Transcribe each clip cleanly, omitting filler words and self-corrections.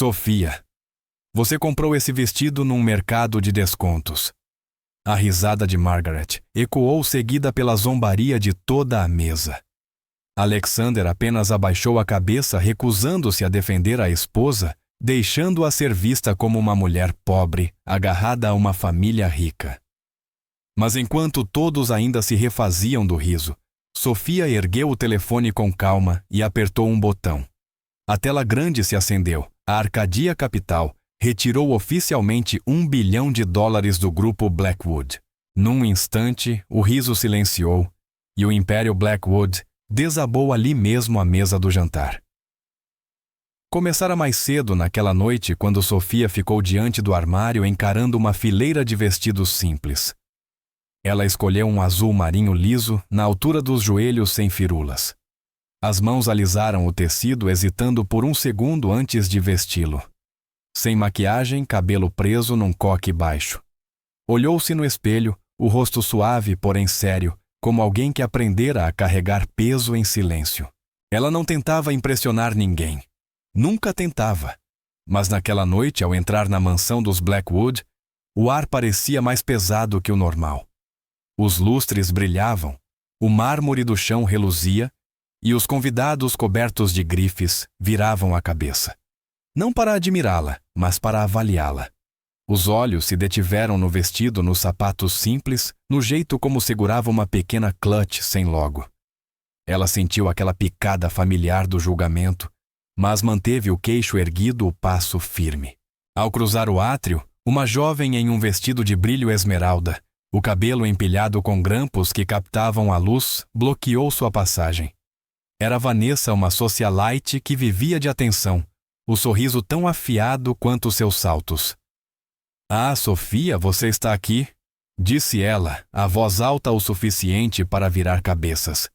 Sofia, você comprou esse vestido num mercado de descontos. A risada de Margaret ecoou seguida pela zombaria de toda a mesa. Alexander apenas abaixou a cabeça, recusando-se a defender a esposa, deixando-a ser vista como uma mulher pobre, agarrada a uma família rica. Mas enquanto todos ainda se refaziam do riso, Sofia ergueu o telefone com calma e apertou um botão. A tela grande se acendeu. A Arcadia Capital retirou oficialmente $1 bilhão do grupo Blackwood. Num instante, o riso silenciou e o Império Blackwood desabou ali mesmo à mesa do jantar. Começara mais cedo naquela noite quando Sofia ficou diante do armário encarando uma fileira de vestidos simples. Ela escolheu um azul marinho liso na altura dos joelhos sem firulas. As mãos alisaram o tecido hesitando por um segundo antes de vesti-lo. Sem maquiagem, cabelo preso num coque baixo. Olhou-se no espelho, o rosto suave, porém sério, como alguém que aprendera a carregar peso em silêncio. Ela não tentava impressionar ninguém. Nunca tentava. Mas naquela noite, ao entrar na mansão dos Blackwood, o ar parecia mais pesado que o normal. Os lustres brilhavam, o mármore do chão reluzia, e os convidados cobertos de grifes viravam a cabeça. Não para admirá-la, mas para avaliá-la. Os olhos se detiveram no vestido, nos sapatos simples, no jeito como segurava uma pequena clutch sem logo. Ela sentiu aquela picada familiar do julgamento, mas manteve o queixo erguido, o passo firme. Ao cruzar o átrio, uma jovem em um vestido de brilho esmeralda, o cabelo empilhado com grampos que captavam a luz, bloqueou sua passagem. Era Vanessa, uma socialite que vivia de atenção, o sorriso tão afiado quanto seus saltos. "Ah, Sofia, você está aqui?", disse ela, a voz alta o suficiente para virar cabeças.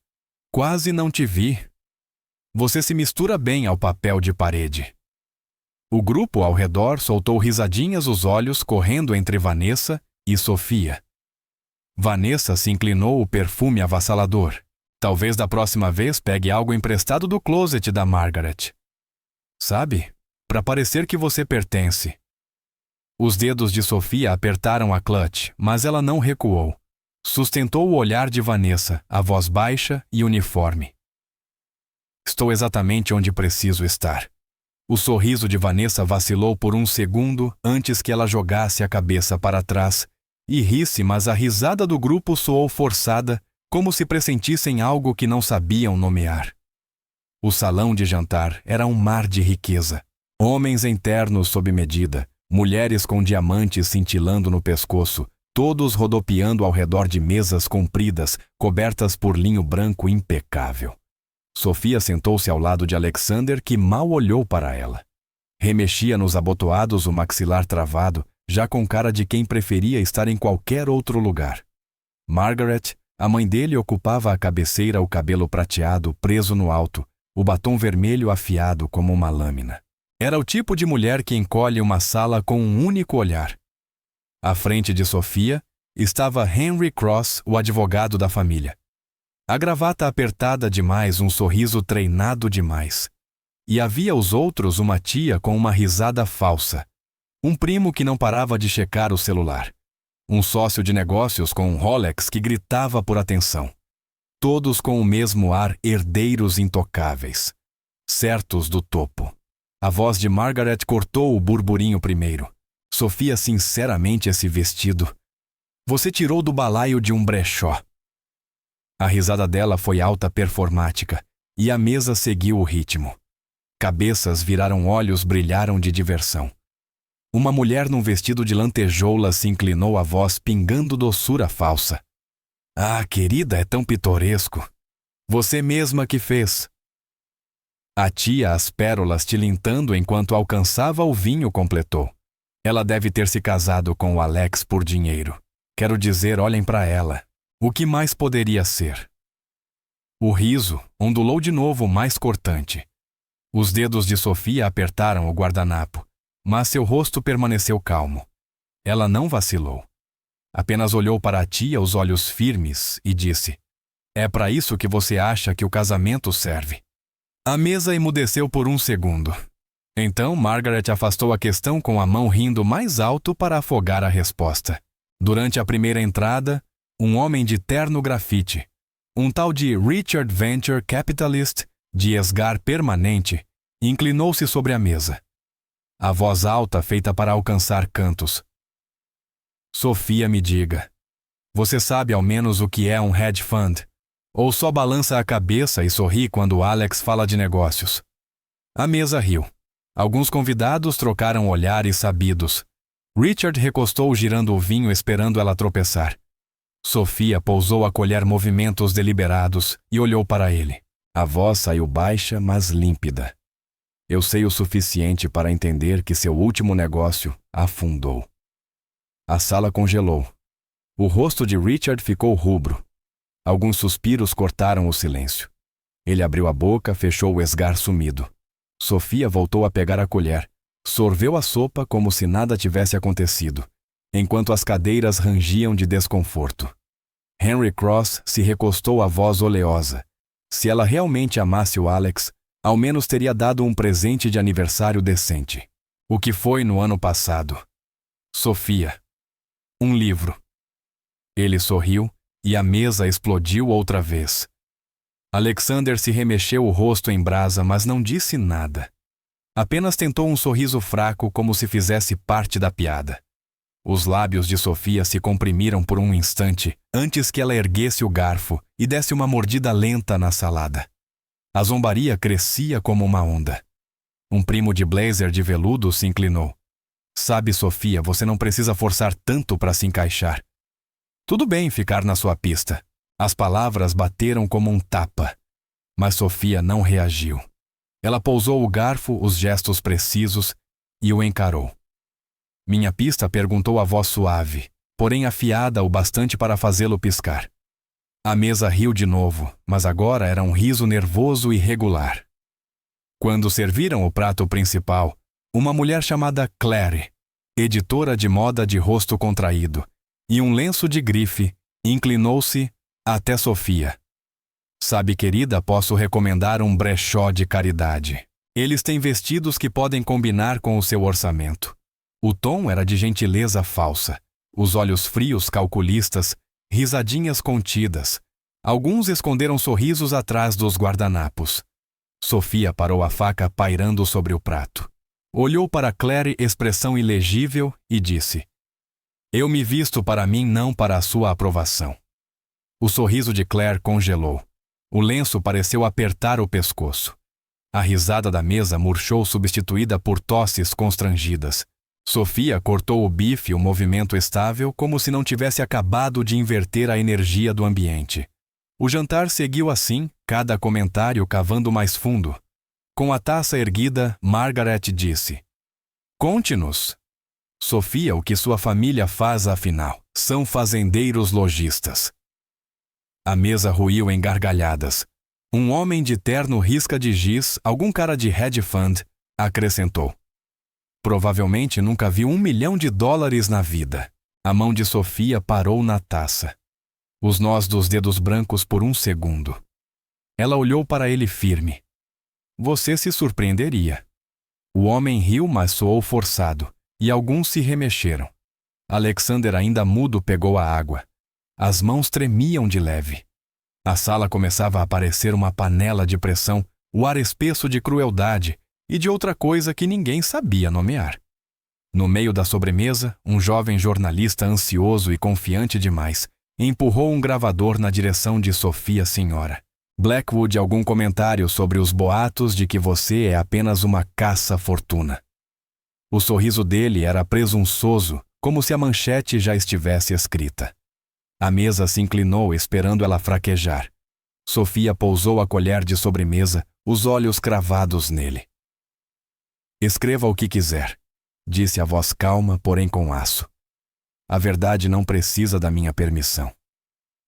"Quase não te vi. Você se mistura bem ao papel de parede." O grupo ao redor soltou risadinhas, os olhos correndo entre Vanessa e Sofia. Vanessa se inclinou, o perfume avassalador. "Talvez da próxima vez pegue algo emprestado do closet da Margaret. Sabe? Para parecer que você pertence." Os dedos de Sofia apertaram a clutch, mas ela não recuou. Sustentou o olhar de Vanessa, a voz baixa e uniforme. "Estou exatamente onde preciso estar." O sorriso de Vanessa vacilou por um segundo antes que ela jogasse a cabeça para trás e risse, mas a risada do grupo soou forçada, como se pressentissem algo que não sabiam nomear. O salão de jantar era um mar de riqueza. Homens em ternos sob medida, mulheres com diamantes cintilando no pescoço, todos rodopiando ao redor de mesas compridas, cobertas por linho branco impecável. Sofia sentou-se ao lado de Alexander, que mal olhou para ela. Remexia nos abotoados, o maxilar travado, já com cara de quem preferia estar em qualquer outro lugar. Margaret, a mãe dele, ocupava a cabeceira, o cabelo prateado preso no alto, o batom vermelho afiado como uma lâmina. Era o tipo de mulher que encolhe uma sala com um único olhar. À frente de Sofia estava Henry Cross, o advogado da família. A gravata apertada demais, um sorriso treinado demais. E havia aos outros uma tia com uma risada falsa. Um primo que não parava de checar o celular. Um sócio de negócios com um Rolex que gritava por atenção. Todos com o mesmo ar, herdeiros intocáveis. Certos do topo. A voz de Margaret cortou o burburinho primeiro. "Sofia, sinceramente, esse vestido. Você tirou do balaio de um brechó." A risada dela foi alta, performática, e a mesa seguiu o ritmo. Cabeças viraram olhos, brilharam de diversão. Uma mulher num vestido de lantejoula se inclinou, a voz pingando doçura falsa. "Ah, querida, é tão pitoresco. Você mesma que fez." A tia, as pérolas tilintando enquanto alcançava o vinho, completou. "Ela deve ter se casado com o Alex por dinheiro. Quero dizer, olhem para ela. O que mais poderia ser?" O riso ondulou de novo, mais cortante. Os dedos de Sofia apertaram o guardanapo, mas seu rosto permaneceu calmo. Ela não vacilou. Apenas olhou para a tia, os olhos firmes, e disse: "É para isso que você acha que o casamento serve?" A mesa emudeceu por um segundo. Então Margaret afastou a questão com a mão rindo mais alto para afogar a resposta. Durante a primeira entrada, um homem de terno grafite, um tal de Richard Venture Capitalist, de esgar permanente, inclinou-se sobre a mesa. A voz alta feita para alcançar cantos. Sofia, me diga, você sabe ao menos o que é um hedge fund? Ou só balança a cabeça e sorri quando Alex fala de negócios? A mesa riu. Alguns convidados trocaram olhares sabidos. Richard recostou girando o vinho esperando ela tropeçar. Sofia pousou a colher movimentos deliberados e olhou para ele. A voz saiu baixa, mas límpida. Eu sei o suficiente para entender que seu último negócio afundou. A sala congelou. O rosto de Richard ficou rubro. Alguns suspiros cortaram o silêncio. Ele abriu a boca, fechou o esgar sumido. Sofia voltou a pegar a colher, sorveu a sopa como se nada tivesse acontecido, enquanto as cadeiras rangiam de desconforto. Henry Cross se recostou à voz oleosa. Se ela realmente amasse o Alex, ao menos teria dado um presente de aniversário decente. O que foi no ano passado? Sofia. Um livro. Ele sorriu e a mesa explodiu outra vez. Alexander se remexeu o rosto em brasa, mas não disse nada. Apenas tentou um sorriso fraco como se fizesse parte da piada. Os lábios de Sofia se comprimiram por um instante antes que ela erguesse o garfo e desse uma mordida lenta na salada. A zombaria crescia como uma onda. Um primo de blazer de veludo se inclinou. Sabe, Sofia, você não precisa forçar tanto para se encaixar. Tudo bem ficar na sua pista. As palavras bateram como um tapa. Mas Sofia não reagiu. Ela pousou o garfo, os gestos precisos, e o encarou. Minha pista? Perguntou a voz suave, porém afiada o bastante para fazê-lo piscar. A mesa riu de novo, mas agora era um riso nervoso e regular. Quando serviram o prato principal, uma mulher chamada Claire, editora de moda de rosto contraído, e um lenço de grife, inclinou-se até Sofia. Sabe, querida, posso recomendar um brechó de caridade. Eles têm vestidos que podem combinar com o seu orçamento. O tom era de gentileza falsa, os olhos frios calculistas, risadinhas contidas. Alguns esconderam sorrisos atrás dos guardanapos. Sofia parou a faca pairando sobre o prato. Olhou para Claire, expressão ilegível, e disse: Eu me visto para mim, não para a sua aprovação. O sorriso de Claire congelou. O lenço pareceu apertar o pescoço. A risada da mesa murchou, substituída por tosses constrangidas. Sofia cortou o bife, o movimento estável, como se não tivesse acabado de inverter a energia do ambiente. O jantar seguiu assim, cada comentário cavando mais fundo. Com a taça erguida, Margaret disse: Conte-nos. Sofia, o que sua família faz afinal? São fazendeiros lojistas. A mesa ruiu em gargalhadas. Um homem de terno risca de giz, algum cara de hedge fund, acrescentou: Provavelmente nunca viu $1 milhão na vida. A mão de Sofia parou na taça. Os nós dos dedos brancos por um segundo. Ela olhou para ele firme. Você se surpreenderia. O homem riu, mas soou forçado, e alguns se remexeram. Alexander, ainda mudo, pegou a água. As mãos tremiam de leve. A sala começava a parecer uma panela de pressão, o ar espesso de crueldade e de outra coisa que ninguém sabia nomear. No meio da sobremesa, um jovem jornalista ansioso e confiante demais empurrou um gravador na direção de Sofia Senhora. Blackwood, algum comentário sobre os boatos de que você é apenas uma caça-fortuna. O sorriso dele era presunçoso, como se a manchete já estivesse escrita. A mesa se inclinou, esperando ela fraquejar. Sofia pousou a colher de sobremesa, os olhos cravados nele. Escreva o que quiser, disse a voz calma, porém com aço. A verdade não precisa da minha permissão.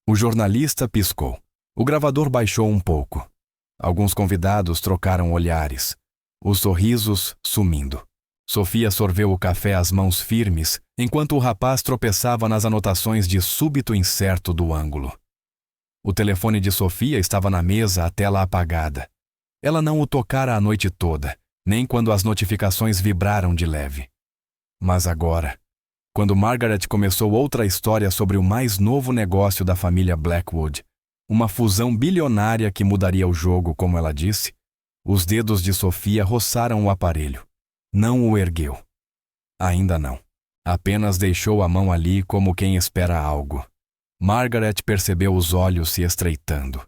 O jornalista piscou. O gravador baixou um pouco. Alguns convidados trocaram olhares. Os sorrisos sumindo. Sofia sorveu o café às mãos firmes, enquanto o rapaz tropeçava nas anotações de súbito incerto do ângulo. O telefone de Sofia estava na mesa, a tela apagada. Ela não o tocara a noite toda, nem quando as notificações vibraram de leve. Mas agora, quando Margaret começou outra história sobre o mais novo negócio da família Blackwood, uma fusão bilionária que mudaria o jogo, como ela disse, os dedos de Sofia roçaram o aparelho. Não o ergueu. Ainda não. Apenas deixou a mão ali como quem espera algo. Margaret percebeu os olhos se estreitando.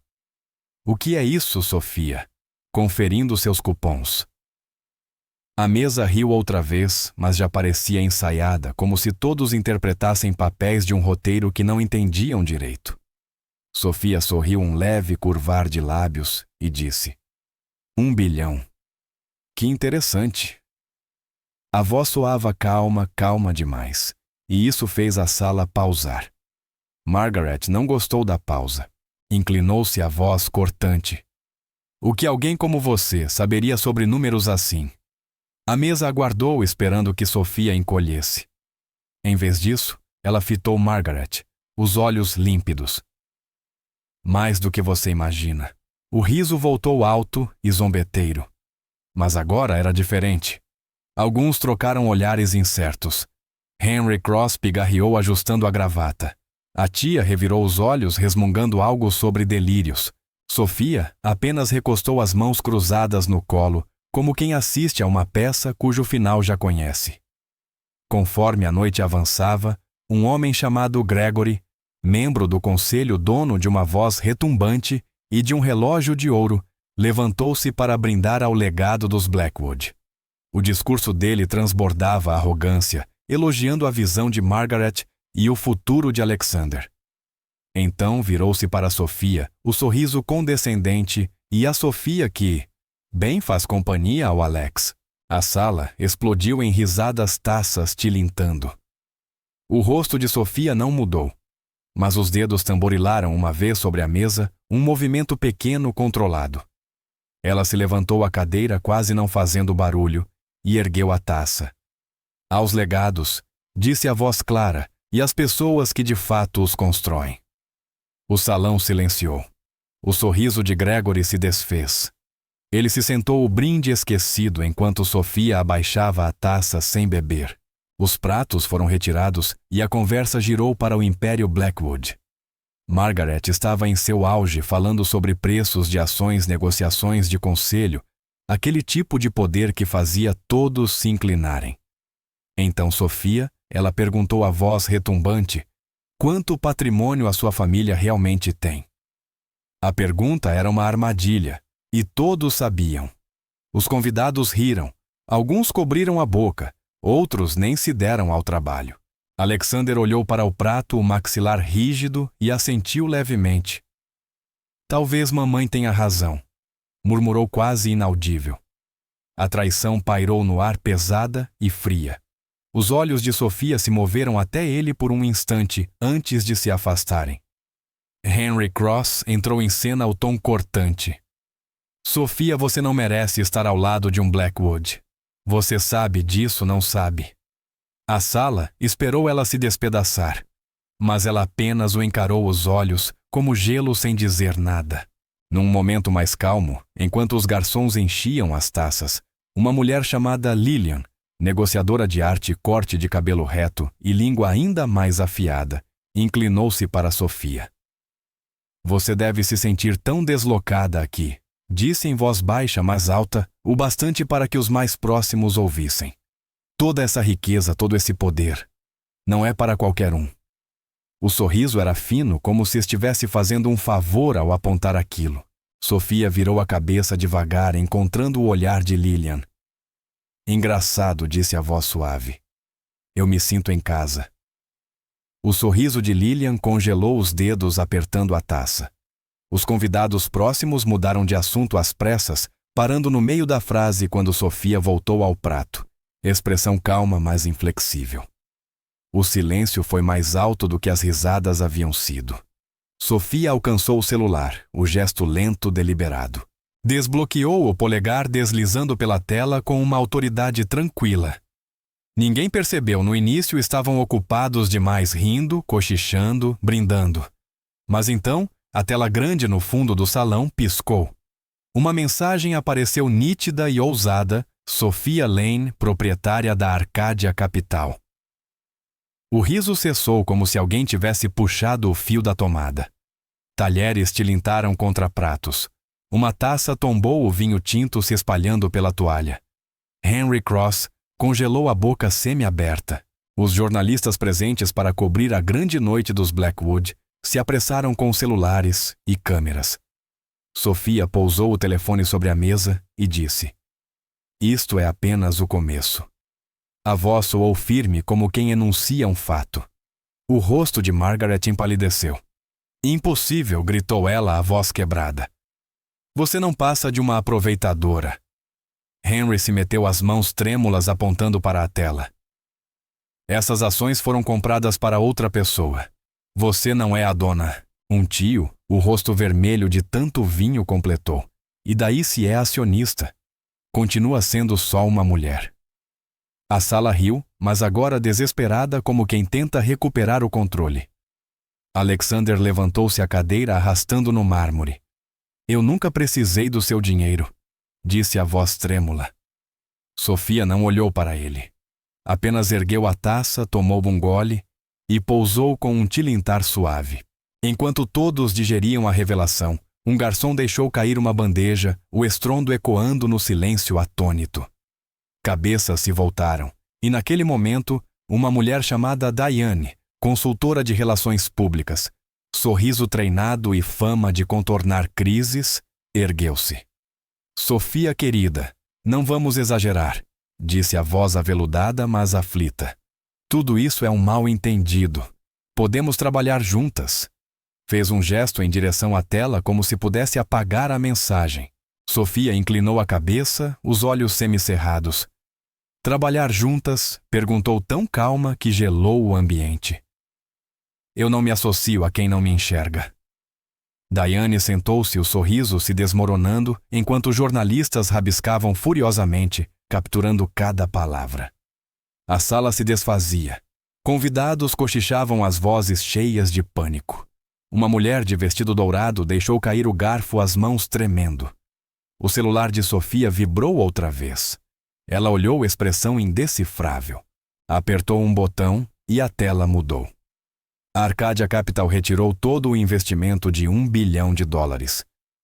O que é isso, Sofia? Conferindo seus cupons. A mesa riu outra vez, mas já parecia ensaiada, como se todos interpretassem papéis de um roteiro que não entendiam direito. Sofia sorriu um leve curvar de lábios e disse: 1 bilhão. Que interessante. A voz soava calma demais, e isso fez a sala pausar. Margaret não gostou da pausa. Inclinou-se a voz cortante. O que alguém como você saberia sobre números assim? A mesa aguardou esperando que Sofia encolhesse. Em vez disso, ela fitou Margaret, os olhos límpidos. Mais do que você imagina. O riso voltou alto e zombeteiro. Mas agora era diferente. Alguns trocaram olhares incertos. Henry Cross pigarreou ajustando a gravata. A tia revirou os olhos resmungando algo sobre delírios. Sofia apenas recostou as mãos cruzadas no colo, como quem assiste a uma peça cujo final já conhece. Conforme a noite avançava, um homem chamado Gregory, membro do conselho, dono de uma voz retumbante e de um relógio de ouro, levantou-se para brindar ao legado dos Blackwood. O discurso dele transbordava arrogância, elogiando a visão de Margaret e o futuro de Alexander. Então virou-se para Sofia, o sorriso condescendente, e a Sofia que, bem, faz companhia ao Alex. A sala explodiu em risadas taças tilintando. O rosto de Sofia não mudou, mas os dedos tamborilaram uma vez sobre a mesa, um movimento pequeno controlado. Ela se levantou a cadeira quase não fazendo barulho e ergueu a taça. Aos legados, disse a voz clara, e às pessoas que de fato os constroem. O salão silenciou. O sorriso de Gregory se desfez. Ele se sentou o brinde esquecido enquanto Sofia abaixava a taça sem beber. Os pratos foram retirados e a conversa girou para o Império Blackwood. Margaret estava em seu auge falando sobre preços de ações, negociações de conselho, aquele tipo de poder que fazia todos se inclinarem. Então Sofia, ela perguntou a voz retumbante, quanto patrimônio a sua família realmente tem? A pergunta era uma armadilha, e todos sabiam. Os convidados riram, alguns cobriram a boca, outros nem se deram ao trabalho. Alexander olhou para o prato, o maxilar rígido, e assentiu levemente. Talvez mamãe tenha razão, murmurou quase inaudível. A traição pairou no ar pesada e fria. Os olhos de Sofia se moveram até ele por um instante antes de se afastarem. Henry Cross entrou em cena ao tom cortante. Sofia, você não merece estar ao lado de um Blackwood. Você sabe disso, não sabe? A sala esperou ela se despedaçar, mas ela apenas o encarou os olhos como gelo sem dizer nada. Num momento mais calmo, enquanto os garçons enchiam as taças, uma mulher chamada Lillian, negociadora de arte, corte de cabelo reto e língua ainda mais afiada, inclinou-se para Sofia. Você deve se sentir tão deslocada aqui, disse em voz baixa mas alta, o bastante para que os mais próximos ouvissem. Toda essa riqueza, todo esse poder, não é para qualquer um. O sorriso era fino, como se estivesse fazendo um favor ao apontar aquilo. Sofia virou a cabeça devagar, encontrando o olhar de Lillian. Engraçado, disse a voz suave. Eu me sinto em casa. O sorriso de Lillian congelou os dedos apertando a taça. Os convidados próximos mudaram de assunto às pressas, parando no meio da frase quando Sofia voltou ao prato. Expressão calma, mas inflexível. O silêncio foi mais alto do que as risadas haviam sido. Sofia alcançou o celular, o gesto lento, deliberado. Desbloqueou o polegar deslizando pela tela com uma autoridade tranquila. Ninguém percebeu, no início estavam ocupados demais rindo, cochichando, brindando. Mas então, a tela grande no fundo do salão piscou. Uma mensagem apareceu nítida e ousada, Sophia Lane, proprietária da Arcádia Capital. O riso cessou como se alguém tivesse puxado o fio da tomada. Talheres tilintaram contra pratos. Uma taça tombou, o vinho tinto se espalhando pela toalha. Henry Cross congelou a boca semi-aberta. Os jornalistas presentes para cobrir a grande noite dos Blackwood se apressaram com celulares e câmeras. Sophia pousou o telefone sobre a mesa e disse: "Isto é apenas o começo." A voz soou firme como quem enuncia um fato. O rosto de Margaret empalideceu. "Impossível!" gritou ela, a voz quebrada. "Você não passa de uma aproveitadora." Henry se meteu as mãos trêmulas apontando para a tela. "Essas ações foram compradas para outra pessoa. Você não é a dona." Um tio, o rosto vermelho de tanto vinho, completou. "E daí se é acionista? Continua sendo só uma mulher." A sala riu, mas agora desesperada, como quem tenta recuperar o controle. Alexander levantou-se a cadeira arrastando no mármore. "Eu nunca precisei do seu dinheiro", disse a voz trêmula. Sophia não olhou para ele. Apenas ergueu a taça, tomou um gole e pousou com um tilintar suave. Enquanto todos digeriam a revelação, um garçom deixou cair uma bandeja, o estrondo ecoando no silêncio atônito. Cabeças se voltaram, e naquele momento, uma mulher chamada Diane, consultora de relações públicas, sorriso treinado e fama de contornar crises, ergueu-se. "Sophia querida, não vamos exagerar", disse a voz aveludada, mas aflita. "Tudo isso é um mal-entendido. Podemos trabalhar juntas." Fez um gesto em direção à tela como se pudesse apagar a mensagem. Sophia inclinou a cabeça, os olhos semicerrados. "Trabalhar juntas?" perguntou tão calma que gelou o ambiente. "Eu não me associo a quem não me enxerga." Diane sentou-se, o sorriso se desmoronando, enquanto jornalistas rabiscavam furiosamente, capturando cada palavra. A sala se desfazia. Convidados cochichavam as vozes cheias de pânico. Uma mulher de vestido dourado deixou cair o garfo, as mãos tremendo. O celular de Sophia vibrou outra vez. Ela olhou, expressão indecifrável. Apertou um botão e a tela mudou. A Arcádia Capital retirou todo o investimento de $1 bilhão.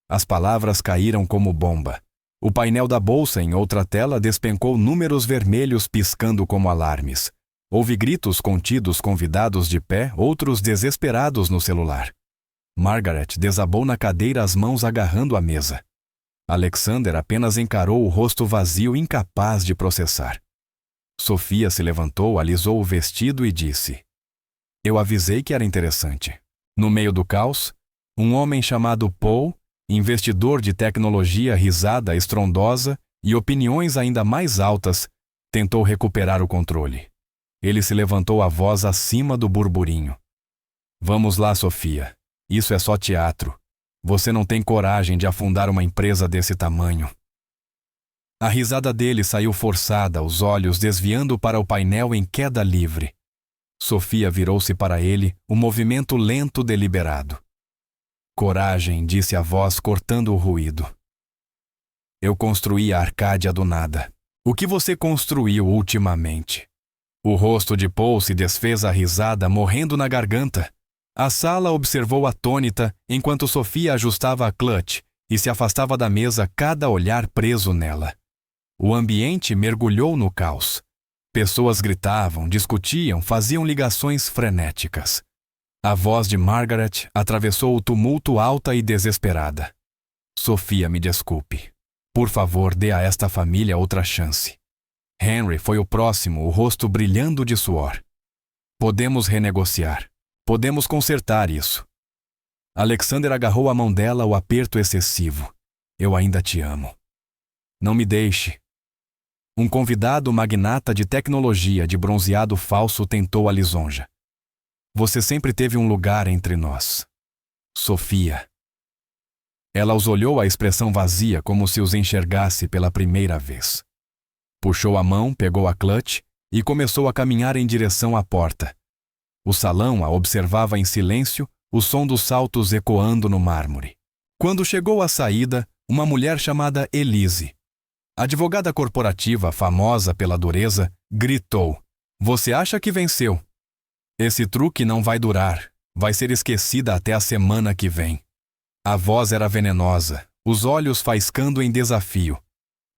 As palavras caíram como bomba. O painel da bolsa em outra tela despencou números vermelhos piscando como alarmes. Houve gritos contidos, convidados de pé, outros desesperados no celular. Margaret desabou na cadeira, as mãos agarrando a mesa. Alexander apenas encarou o rosto vazio, incapaz de processar. Sophia se levantou, alisou o vestido e disse: "Eu avisei que era interessante." No meio do caos, um homem chamado Paul, investidor de tecnologia, risada estrondosa e opiniões ainda mais altas, tentou recuperar o controle. Ele se levantou, a voz acima do burburinho. "Vamos lá, Sophia. Isso é só teatro. Você não tem coragem de afundar uma empresa desse tamanho." A risada dele saiu forçada, os olhos desviando para o painel em queda livre. Sophia virou-se para ele, um movimento lento, deliberado. "Coragem", disse a voz cortando o ruído. "Eu construí a Arcádia do nada. O que você construiu ultimamente?" O rosto de Paul se desfez, a risada morrendo na garganta. A sala observou atônita enquanto Sophia ajustava a clutch e se afastava da mesa, cada olhar preso nela. O ambiente mergulhou no caos. Pessoas gritavam, discutiam, faziam ligações frenéticas. A voz de Margaret atravessou o tumulto, alta e desesperada. "Sophia, me desculpe. Por favor, dê a esta família outra chance." Henry foi o próximo, o rosto brilhando de suor. "Podemos renegociar. Podemos consertar isso." Alexander agarrou a mão dela, o aperto excessivo. "Eu ainda te amo. Não me deixe." Um convidado magnata de tecnologia de bronzeado falso tentou a lisonja. "Você sempre teve um lugar entre nós, Sophia." Ela os olhou, a expressão vazia, como se os enxergasse pela primeira vez. Puxou a mão, pegou a clutch e começou a caminhar em direção à porta. O salão a observava em silêncio, o som dos saltos ecoando no mármore. Quando chegou à saída, uma mulher chamada Elise. A advogada corporativa, famosa pela dureza, gritou: "Você acha que venceu? Esse truque não vai durar. Vai ser esquecida até a semana que vem." A voz era venenosa, os olhos faiscando em desafio.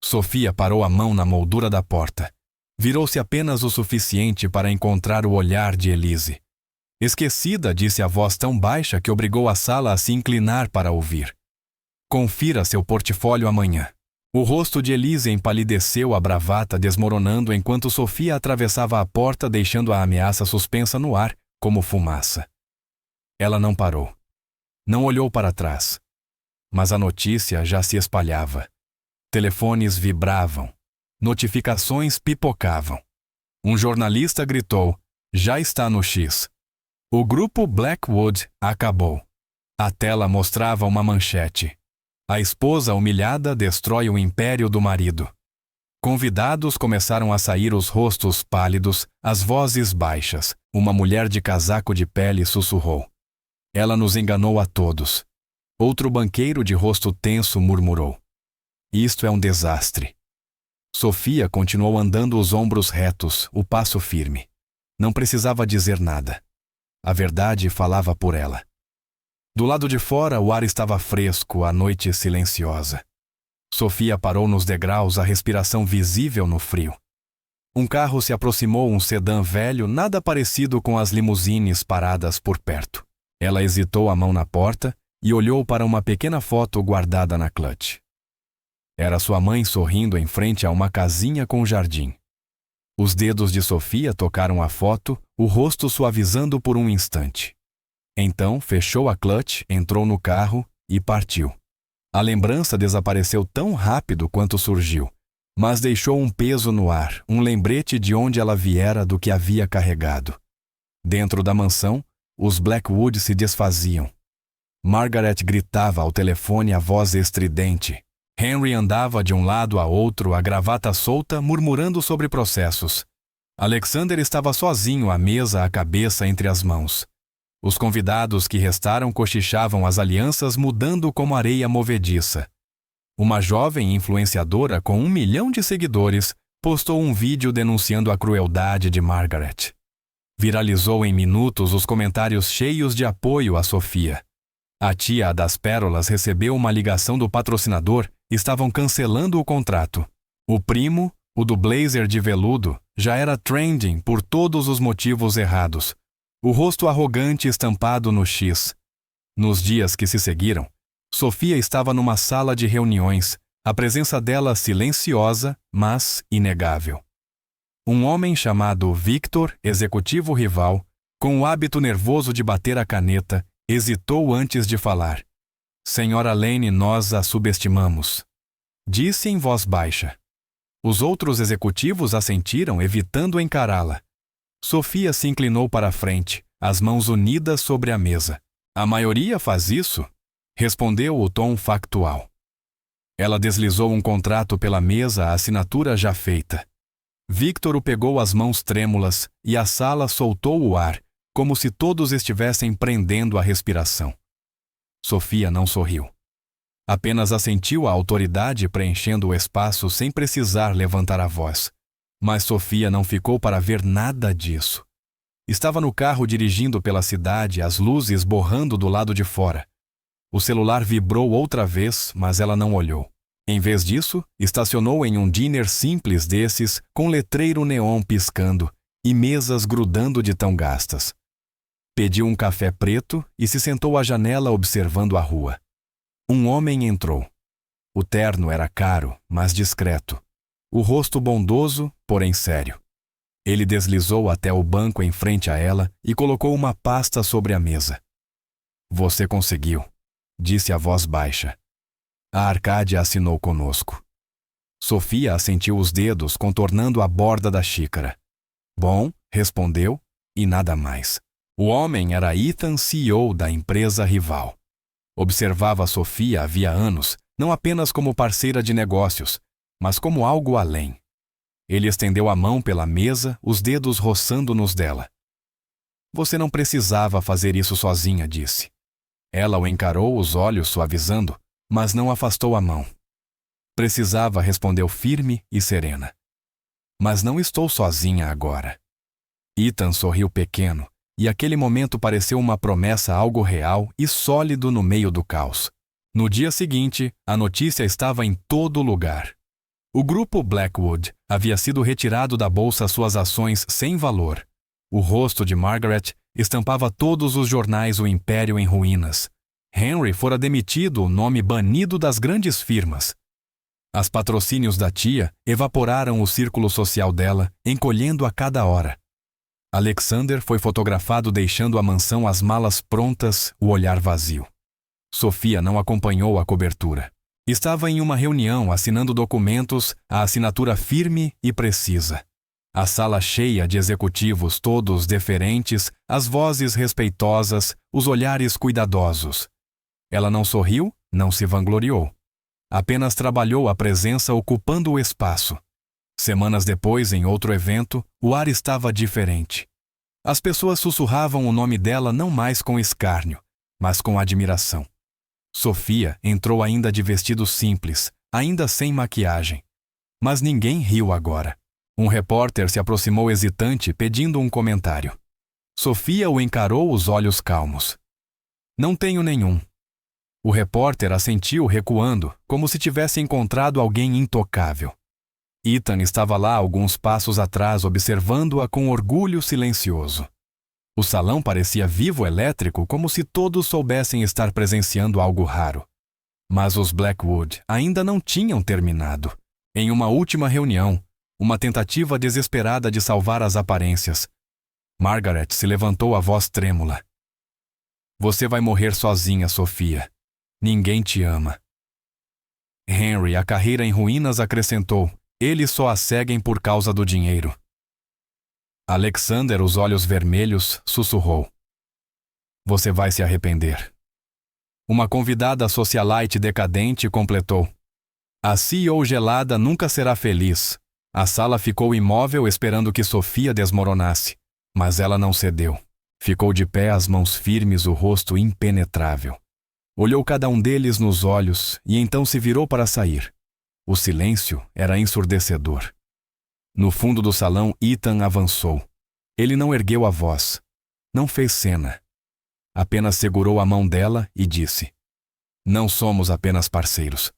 Sofia parou a mão na moldura da porta. Virou-se apenas o suficiente para encontrar o olhar de Elise. "Esquecida", disse a voz tão baixa que obrigou a sala a se inclinar para ouvir. "Confira seu portfólio amanhã." O rosto de Elise empalideceu, a bravata desmoronando enquanto Sofia atravessava a porta, deixando a ameaça suspensa no ar, como fumaça. Ela não parou. Não olhou para trás. Mas a notícia já se espalhava. Telefones vibravam. Notificações pipocavam. Um jornalista gritou: "Já está no X." O grupo Blackwood acabou. A tela mostrava uma manchete: "A esposa humilhada destrói o império do marido." Convidados começaram a sair, os rostos pálidos, as vozes baixas. Uma mulher de casaco de pele sussurrou: "Ela nos enganou a todos." Outro banqueiro de rosto tenso murmurou: "Isto é um desastre." Sofia continuou andando, os ombros retos, o passo firme. Não precisava dizer nada. A verdade falava por ela. Do lado de fora, o ar estava fresco, a noite silenciosa. Sofia parou nos degraus, a respiração visível no frio. Um carro se aproximou, um sedã velho, nada parecido com as limusines paradas por perto. Ela hesitou, a mão na porta, e olhou para uma pequena foto guardada na clutch. Era sua mãe sorrindo em frente a uma casinha com jardim. Os dedos de Sofia tocaram a foto, o rosto suavizando por um instante. Então fechou a clutch, entrou no carro e partiu. A lembrança desapareceu tão rápido quanto surgiu, mas deixou um peso no ar, um lembrete de onde ela viera, do que havia carregado. Dentro da mansão, os Blackwood se desfaziam. Margaret gritava ao telefone, a voz estridente. Henry andava de um lado a outro, a gravata solta, murmurando sobre processos. Alexander estava sozinho à mesa, a cabeça entre as mãos. Os convidados que restaram cochichavam, as alianças mudando como areia movediça. Uma jovem influenciadora com 1 milhão de seguidores postou um vídeo denunciando a crueldade de Margaret. Viralizou em minutos, os comentários cheios de apoio a Sofia. A tia das pérolas recebeu uma ligação do patrocinador. Estavam cancelando o contrato. O primo, o do blazer de veludo, já era trending por todos os motivos errados. O rosto arrogante estampado no X. Nos dias que se seguiram, Sofia estava numa sala de reuniões, a presença dela silenciosa, mas inegável. Um homem chamado Victor, executivo rival, com o hábito nervoso de bater a caneta, hesitou antes de falar. "Senhora Lane, nós a subestimamos", disse em voz baixa. Os outros executivos assentiram, evitando encará-la. Sofia se inclinou para a frente, as mãos unidas sobre a mesa. "A maioria faz isso", respondeu o tom factual. Ela deslizou um contrato pela mesa, a assinatura já feita. Victor o pegou, as mãos trêmulas, e a sala soltou o ar, como se todos estivessem prendendo a respiração. Sofia não sorriu. Apenas assentiu, a autoridade preenchendo o espaço sem precisar levantar a voz. Mas Sofia não ficou para ver nada disso. Estava no carro dirigindo pela cidade, as luzes borrando do lado de fora. O celular vibrou outra vez, mas ela não olhou. Em vez disso, estacionou em um diner simples desses, com letreiro neon piscando e mesas grudando de tão gastas. Pediu um café preto e se sentou à janela observando a rua. Um homem entrou. O terno era caro, mas discreto. O rosto bondoso, porém sério. Ele deslizou até o banco em frente a ela e colocou uma pasta sobre a mesa. "Você conseguiu", disse a voz baixa. "A Arcádia assinou conosco." Sofia assentiu os dedos, contornando a borda da xícara. "Bom", respondeu, e nada mais. O homem era Ethan, CEO da empresa rival. Observava Sofia havia anos, não apenas como parceira de negócios, mas como algo além. Ele estendeu a mão pela mesa, os dedos roçando nos dela. "Você não precisava fazer isso sozinha", disse. Ela o encarou, os olhos suavizando, mas não afastou a mão. Precisava, respondeu firme e serena. Mas não estou sozinha agora. Ethan sorriu pequeno, e aquele momento pareceu uma promessa, algo real e sólido no meio do caos. No dia seguinte, a notícia estava em todo lugar. O grupo Blackwood havia sido retirado da bolsa, suas ações sem valor. O rosto de Margaret estampava todos os jornais, o império em ruínas. Henry fora demitido, o nome banido das grandes firmas. As patrocínios da tia evaporaram o círculo social dela, encolhendo a cada hora. Alexander foi fotografado deixando a mansão, as malas prontas, o olhar vazio. Sofia não acompanhou a cobertura. Estava em uma reunião, assinando documentos, a assinatura firme e precisa. A sala cheia de executivos, todos deferentes, as vozes respeitosas, os olhares cuidadosos. Ela não sorriu, não se vangloriou. Apenas trabalhou a presença, ocupando o espaço. Semanas depois, em outro evento, o ar estava diferente. As pessoas sussurravam o nome dela não mais com escárnio, mas com admiração. Sofia entrou ainda de vestido simples, ainda sem maquiagem. Mas ninguém riu agora. Um repórter se aproximou hesitante, pedindo um comentário. Sofia o encarou, os olhos calmos. Não tenho nenhum. O repórter assentiu, recuando, como se tivesse encontrado alguém intocável. Ethan estava lá, alguns passos atrás, observando-a com orgulho silencioso. O salão parecia vivo, elétrico, como se todos soubessem estar presenciando algo raro. Mas os Blackwood ainda não tinham terminado. Em uma última reunião, uma tentativa desesperada de salvar as aparências, Margaret se levantou, a voz trêmula. Você vai morrer sozinha, Sofia. Ninguém te ama. Henry, a carreira em ruínas, acrescentou. Eles só a seguem por causa do dinheiro. Alexander, os olhos vermelhos, sussurrou. Você vai se arrepender. Uma convidada socialite decadente completou. A CEO gelada nunca será feliz. A sala ficou imóvel, esperando que Sofia desmoronasse. Mas ela não cedeu. Ficou de pé, as mãos firmes, o rosto impenetrável. Olhou cada um deles nos olhos e então se virou para sair. O silêncio era ensurdecedor. No fundo do salão, Ethan avançou. Ele não ergueu a voz. Não fez cena. Apenas segurou a mão dela e disse: Não somos apenas parceiros.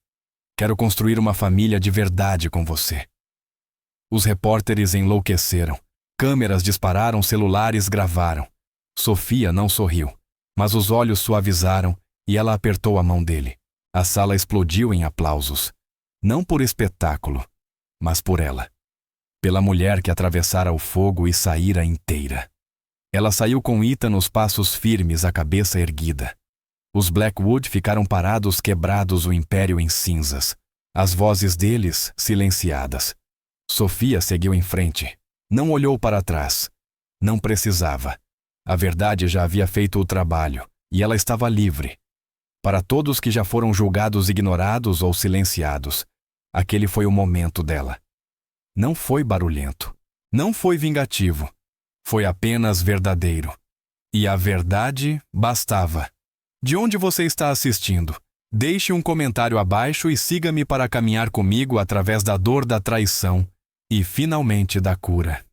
Quero construir uma família de verdade com você. Os repórteres enlouqueceram. Câmeras dispararam, celulares gravaram. Sofia não sorriu, mas os olhos suavizaram e ela apertou a mão dele. A sala explodiu em aplausos. Não por espetáculo, mas por ela. Pela mulher que atravessara o fogo e saíra inteira. Ela saiu com Ethan, os passos firmes, a cabeça erguida. Os Blackwood ficaram parados, quebrados, o império em cinzas. As vozes deles silenciadas. Sofia seguiu em frente. Não olhou para trás. Não precisava. A verdade já havia feito o trabalho, e ela estava livre. Para todos que já foram julgados, ignorados ou silenciados, aquele foi o momento dela. Não foi barulhento. Não foi vingativo. Foi apenas verdadeiro. E a verdade bastava. De onde você está assistindo? Deixe um comentário abaixo e siga-me para caminhar comigo através da dor da traição e, finalmente, da cura.